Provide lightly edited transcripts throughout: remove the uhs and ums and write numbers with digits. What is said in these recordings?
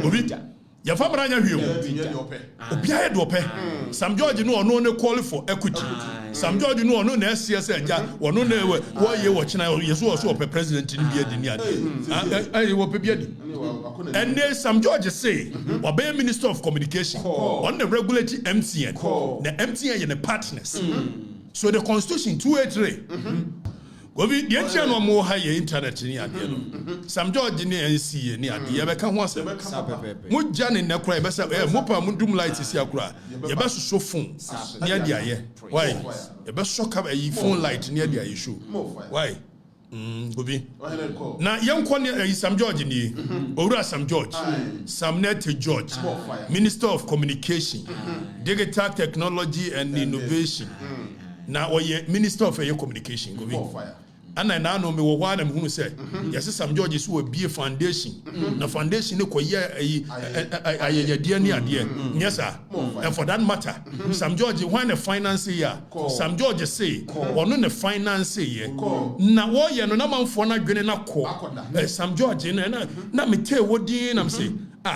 Obi ya famra nya hwem obia do pe Sam George no no call for equity Sam George no na SCS agya wono na wo ye wo china yeso so pe president ni bia di ni ade ai wo pe bia di and Sam George say obey minister of communication on the regulatory MTN the MTN and the partners so the constitution 283 Gobi the entia no mo ha ye internet ni ade no Sam George ni NCA ni ade ye beka ho asem mo gya ne na kura ye besa mo pa mo dum light si akura ye be so phone ni ade aye why ye be so ka yi phone light ni ade aye show why Gobi na yanko ni Sam George ni owura Sam George Samnet George Minister of Communication Digital Technology and Innovation na oye Minister of Communication Gobi ana na no me wo hwa na me hunu say yes Sam George so be foundation na foundation ne koye ayeyade ni ade yes sir and for that matter Sam George when the finance here Sam George say ono ne finance here na wo ye no na manfo na dwene na ko Sam George na me tell wodi na me say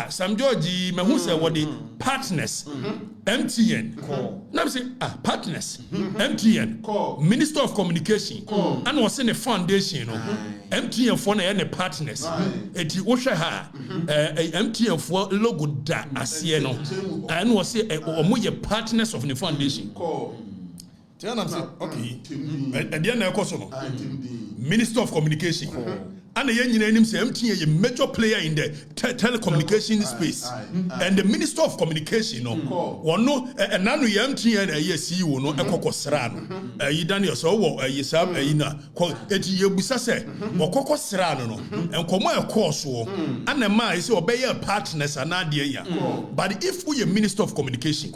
Sam George me hu say wodi partners MTN na me say partners MTN Minister of Communication and was in a foundation MTN for na partners eti wo hwe ha MTN for logo da ase no and was say omo ye partners of the foundation tell am say okay and then na ekoso no Minister of Communication and the engineer say MTN a major player in the telecommunication space and the Minister of Communication no no nanu MTN CEO no ekokosra no yi Daniel so wo yisab na eti yebusa se okokosra no enkomo ekoso and ma say obey partners anade ya but if we a Minister of Communication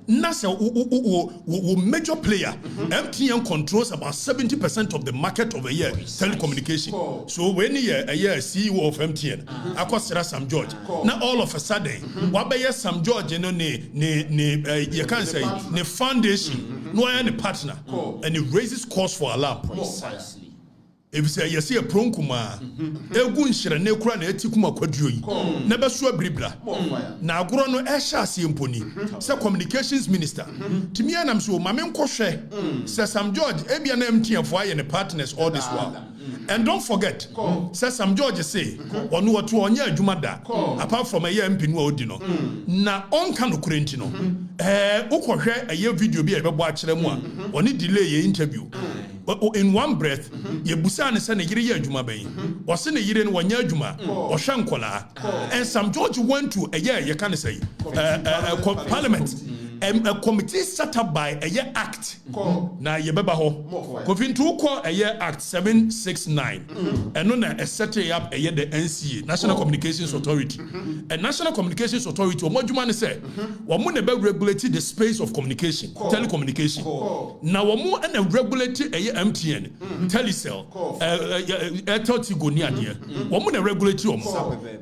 na say wo major player MTN controls about 70% of the market of a year telecommunication so when a year CEO of MTN akosra Sam George now all of a sudden wabeye Sam George no you can say the foundation no any partner and it raises cause for alarm precisely if you say you see a pronkuma egu nhire na ekura na etikuma kwaduo yi na beso abribra na agoro no ehya ase emponi say communications minister timi anam so mame nkohwe say Sam George ebia na MTN for aye ne partners all this while and don't forget say Sam George say onu watu onye adwuma da apart from a year MP no odi no na onka no kurenti no ukohwe aye video bi e bebo a kire mu a oni delay ye interview in one breath ye busa ne say ne yire ye adwuma ban o se ne yire no wanya adwuma o hwe nkola and Sam George went to a year ye can say parliament a committee set up by a year act na ye beba ho kofintu ko a year act 769 and no na set up a year the NCA National Communications Authority and National Communications Authority o moduma ne say wo mo na be regulate the space of communication telecommunication na wo mo na regulate a year MTN Telecel Airtel Tigo ni ade wo mo na regulate wo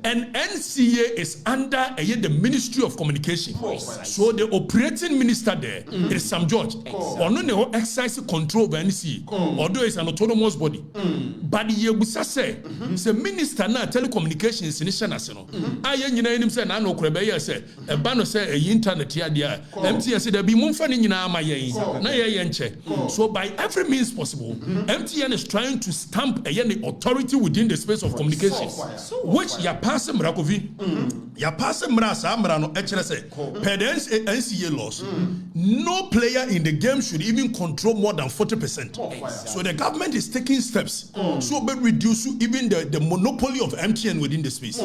and NCA is under a year the Ministry of Communication so the operating minister there is Sam George or no exercise control over NCA although it's an autonomous body but ye busa say minister na telecommunications initial national aye nyina enim say na no krebe ye say e ba no say e internet ya dia MTN say there be mumfa ni nyina ama ye na ye nche so by every means possible MTN is trying to stamp a authority within the space of communication which ya pass mrakovi ya pass mra sa mra no e kire say per the NCA laws no player in the game should even control more than 40%. So the government is taking steps so but reduce even the monopoly of MTN within the space.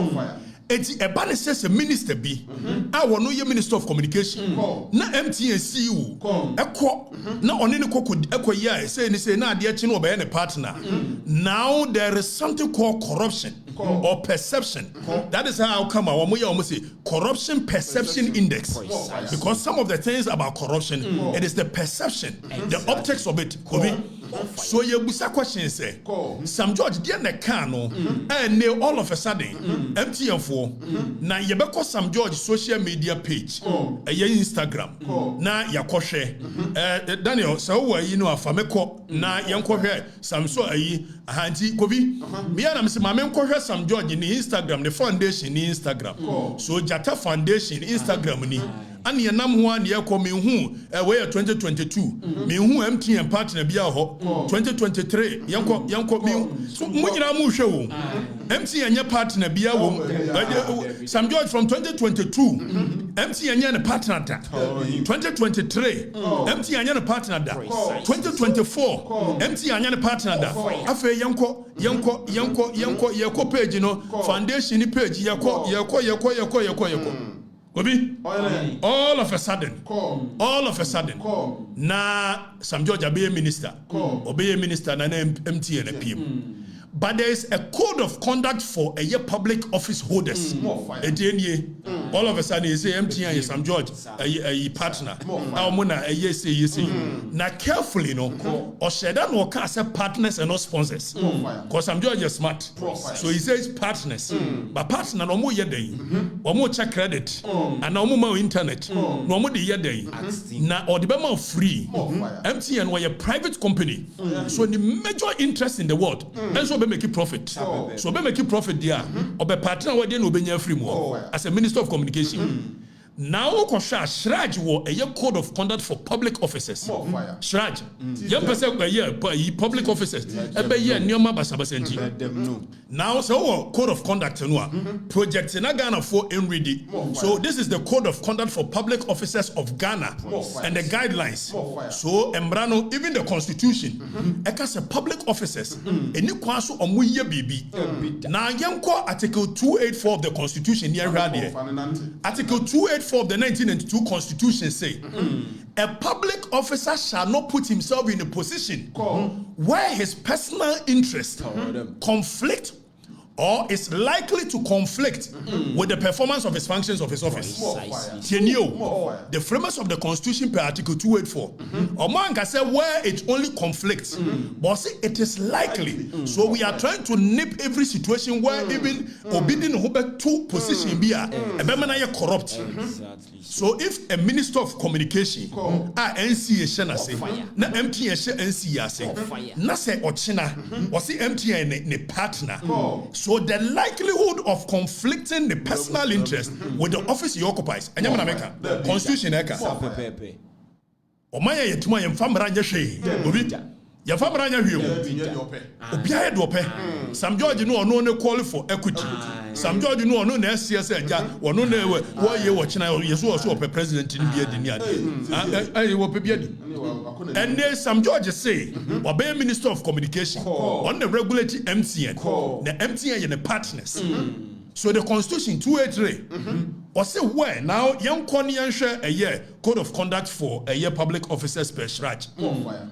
Eti ebane says a minister be I no ye Minister of Communication na MTN CEO ekwo na one ne kokodi ekoya say na ade echi no be ne partner now there is something called corruption or perception that is how come we say corruption perception index because some of the things about corruption it is the perception the optics of it So you busa question say Sam George dear ne can no and all of a sudden MTN for na yebeko Sam George social media page Instagram na yakɔhwɛ Daniel so wo yi no afameko na yankɔhwɛ Sam so ayi ahanti kobi me na me se ma me nkɔhwɛ Sam George ni Instagram the foundation ni Instagram so Jata Foundation Instagram ni ani enam ho ani ekɔ me hu we 2022 me hu MTN partner bia ho 2023 yankɔ me so mo nyina mo hwɛ wo MTN nye partner bia wo Sam George from 2022 MTN nye ne partner da 2023 MTN nye ne partner da 2024 MTN nye ne partner da afa yankɔ page no foundation ni page yakɔ Obi, all of a sudden, na Sam George obey minister na MTN PM. But there is a code of conduct for a public office holders. All of a sudden, you say MTN is Sam George, a partner. Now carefully, or Shedan or say partners and not sponsors. Because Sam George is smart. So he says partners. But partner no more yede. Or more check credit. And no more internet. No more the yede. Now or the bema free. MTN were a private company. So the major interest in the world. And so make it profit. So make it profit there. Or be partner where they no be free more. As a Minister of Communication. Now Shraj wo a code of conduct for public officers. Shraj. Young person public officers. Now so code of conduct project in Ghana for ready. So this is the code of conduct for public officers of Ghana and the guidelines. So Embrano, even the constitution, ekas public officers any kwaso omuye bibi. Now yanko article 284 of the constitution here. Article 284 of the 1992 Constitution say, a public officer shall not put himself in a position where his personal interest conflict or is likely to conflict with the performance of his functions of his office. The framers of the Constitution per Article 284. Oman can say where it only conflicts, but see it is likely. So we are trying to nip every situation where even obedient to position be a corrupt. So if a minister of communication, NCA shana say, na MTN NCA say, na say ochina, or see MTN ne partner. So the likelihood of conflicting the personal interest with the office he occupies, Constitution eka. Omaya yetuma yemfamra nyehwe. Obi ya famra nyehwe. Obia edope. Sam George no ne call for equity. Sam George no na SCS eja, ono na we ye wochina yeso so president ni bia dini ade. Wo pe bia di. And then Sam George say, obey Minister of Communication on the regulatory MTN. The MTN and the partners. So the Constitution 283 or say where now young Konian share a year code of conduct for a year public officers per shraj.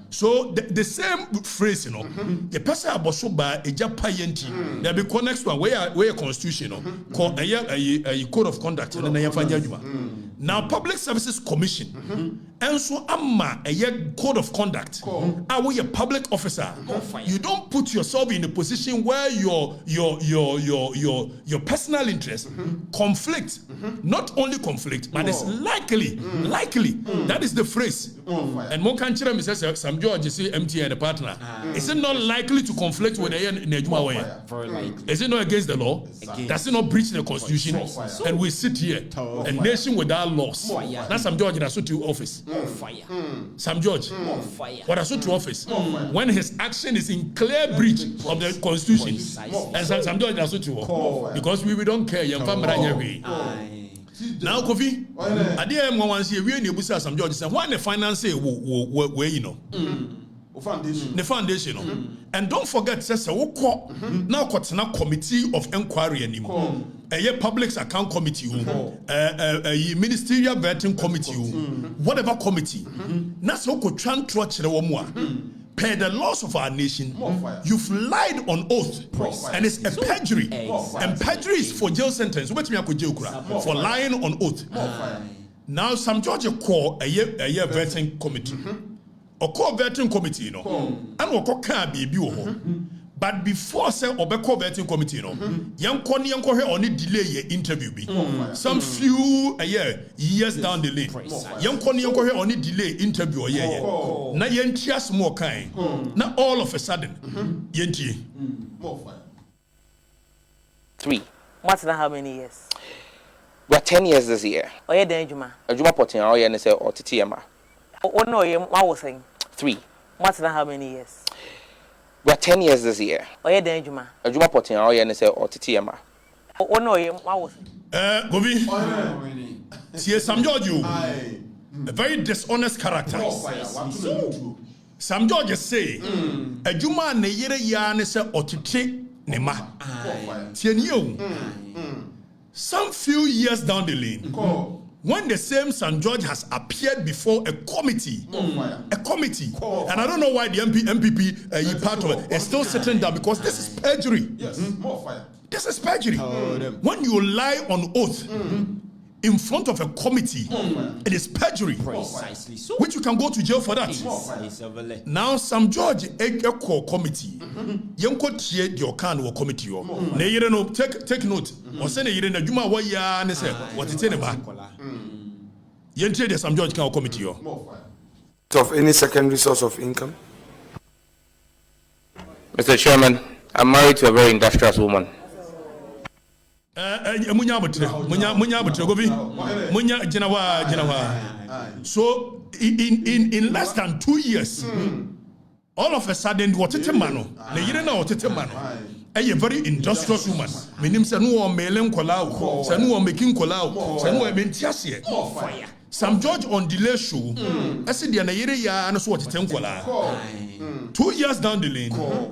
So the same phrase, the person about so by a Japayenti, there be connects to where Constitution called a code of conduct and then now Public Services Commission and so amma a year code of conduct. Are we a public officer? You don't put yourself in a position where your personal interest conflict. Not only conflict, but it's likely. That is the phrase. And one can tell me says Sam George is MTN a partner. Is it not likely to conflict with a Nejuma way? Is it not against the law? Does it not breach the Constitution? And we sit here, a nation without laws. That's Sam George that's to office. Sam George, what that's to office when his action is in clear breach of the Constitution. And Sam George that's to because we don't care. Now, Kofi, I didn't want to see we need to Sam George. Why the finance where you know? The foundation. And don't forget, says now Kotsana Committee of Inquiry anymore. A Public Account Committee, a Ministerial Vetting Committee, whatever committee. That's how could trust the Womwa. Per the laws of our nation, you've lied on oath, and it's a perjury. And perjury is for jail sentence. For lying on oath. Now, Sam George call a year vetting committee. oko vetting committee no and oko kan bibi wo ho but before say obeko vetting committee no yanko ne yanko hwe oni delay ye interview bi some few years down the lane yanko ne yanko hwe oni delay interview ye na yentia small kind na all of a sudden yentie more fire 3 what's that how many years we're 10 years this year oye den adwuma potin oye ne say otete ema no ye what was saying 3 what's that how many years we're 10 years this year oye den adwuma potin oye ne say otete ema no ye what was Govi see Sam George a very dishonest character Sam George say adwuma ne yere ya ne say otete ne ma some few years down the lane when the same St. George has appeared before a committee, and I don't know why the MPP part of it is still sitting down because this is perjury. Yes, more fire. This is perjury. When you lie on oath in front of a committee, it is perjury. Precisely so. Which you can go to jail for that. Now, St. George a core committee. Yanko tie the can or committee. Take note. Or send a year in a Juma waya and say what it's in about. Yente the St. George can committee. Of any secondary source of income? Mr. Chairman, I'm married to a very industrious woman. So in less than 2 years, all of a sudden, what it mano, the year now what it mano, a very industrious woman. Meaning, Sanu mailing kolau, Sanu making kolau, Sanu mentiasie. Sam George on delay show. I said the year ya and so what it kola. 2 years down the lane,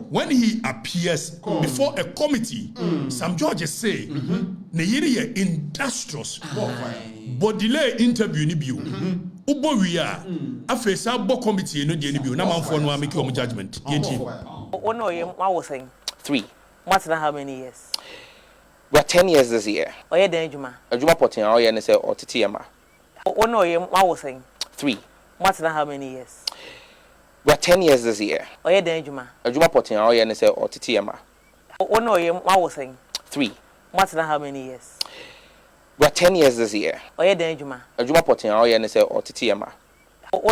when he appears before a committee, Sam George say, "Neyiri industrious, but delay interview ni biu. Ubo we are after sabo committee no dey ni biu. Na man for no make your judgment." No, ye what was saying 3 what's that how many years we're 10 years this year oye den adwuma potin oye ne say otete ema no ye what was saying 3 what's that how many years we're 10 years this year oye den adwuma potin oye ne say otete ema no ye what was saying 3 what's that how many years we're 10 years this year oye den adwuma potin oye ne say otete ema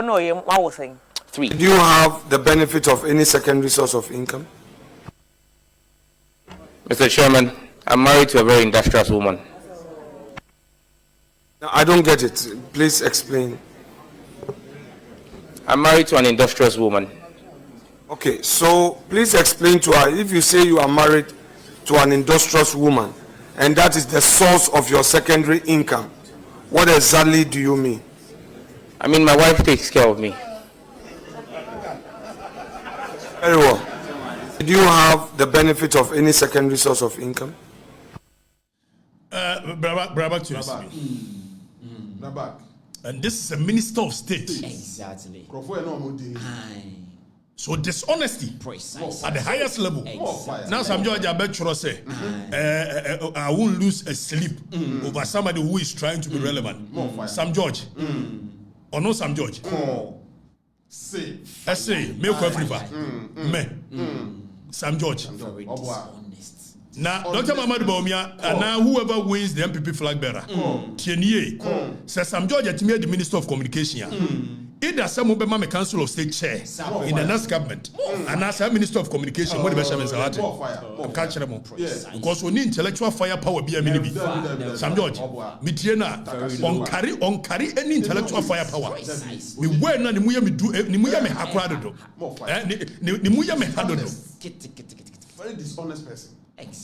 no ye what was saying 3 Do you have the benefit of any secondary source of income? Mr. Chairman, I'm married to a very industrious woman. No, I don't get it. Please explain. I'm married to an industrious woman. Okay, so please explain to her. If you say you are married to an industrious woman and that is the source of your secondary income, what exactly do you mean? I mean, my wife takes care of me. Very well. Do you have the benefit of any secondary source of income? And this is a minister of state. Exactly. So dishonesty Precisely. at the highest level. Now Sam George Abetro say, I won't lose a sleep over somebody who is trying to be relevant. Sam George. Or no Sam George. Say, me Afrifa. Me. Sam George. Very dishonest. Now, Dr. Mahama Baumia, and now whoever wins the MPP flag bearer, Tienier, says Sam George at me the Minister of Communication. Either some of the Council of State chair in the next government, and as a Minister of Communication, what the Benjamin Zawate, catch them because we need intellectual firepower. Be a mini Sam George, Mitiena, on carry any intellectual firepower. We were not the Muya me do, Nimuya me Hakrado, Nimuya me Hadodo. Very dishonest person.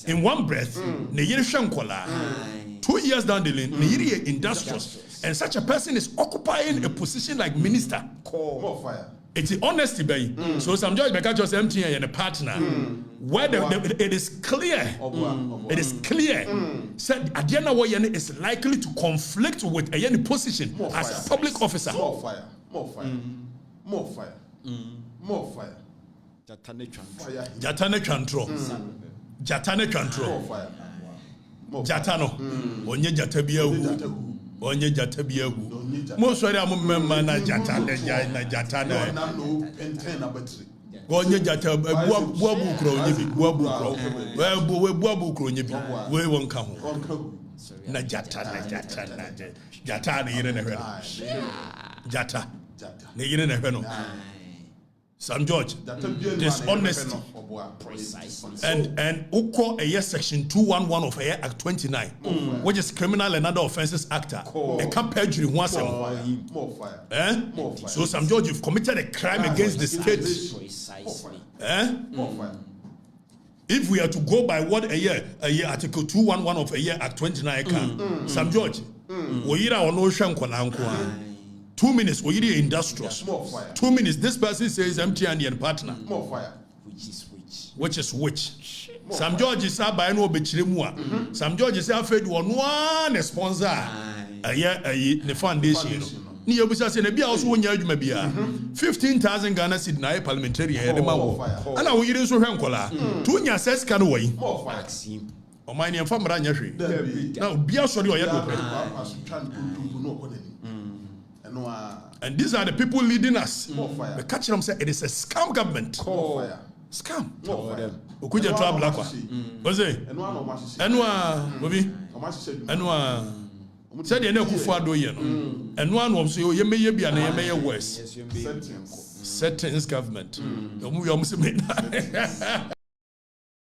In one breath, Neyiri Shankola, 2 years down the lane, Neyiri industrious. And such a person is occupying a position like minister. More fire. It's honesty, baby. So some judge because just MTN and a partner. Where it is clear. It is clear. Said Adiana Wayane is likely to conflict with any position as a public officer. More fire. More fire. More fire. More fire. Jatane Chantro. Jatane Chantro. More fire. Jatano. Onye Jatabia. onye jata bi ahu mo sori am memma na jata na jata na no MTN na battery onye jata buabu kro onye bi buabu kro we buabu kro onye bi we won ka ho na jata na yire na hwe jata na yire na hwe no Sam George, dishonesty, and Uko a year section 211 of Act 29, which is Criminal and Other Offences Act. A camp perjury once a more fire. So Sam George, you've committed a crime against the state. More fire. If we are to go by what a year Article 211 of a year Act 29 can, Sam George, we are on ocean 2 minutes, we are industrious. 2 minutes, this person says MTN and partner. More fire. Which is which? Sam George is a by no bechirimua. Sam George is afraid one sponsor. The foundation. Ni obusa se na bia also wonya adwuma bia 15,000 Ghana cedi na parliamentary head ma wo. Ana wo yire so hwe nkola. Tu nya ses ka no wo yi. More fire. O man yen famra nya hwe. Na bia sori o ye do pe. And these are the people leading us. The catch them say it is a scam government. Scam. Okuja to black one. Oze. Enwa bobi. Enwa said ye na kufu ado ye no. Enwa no so ye meye bia na ye meye worse. Settings government. Omu yo mse me.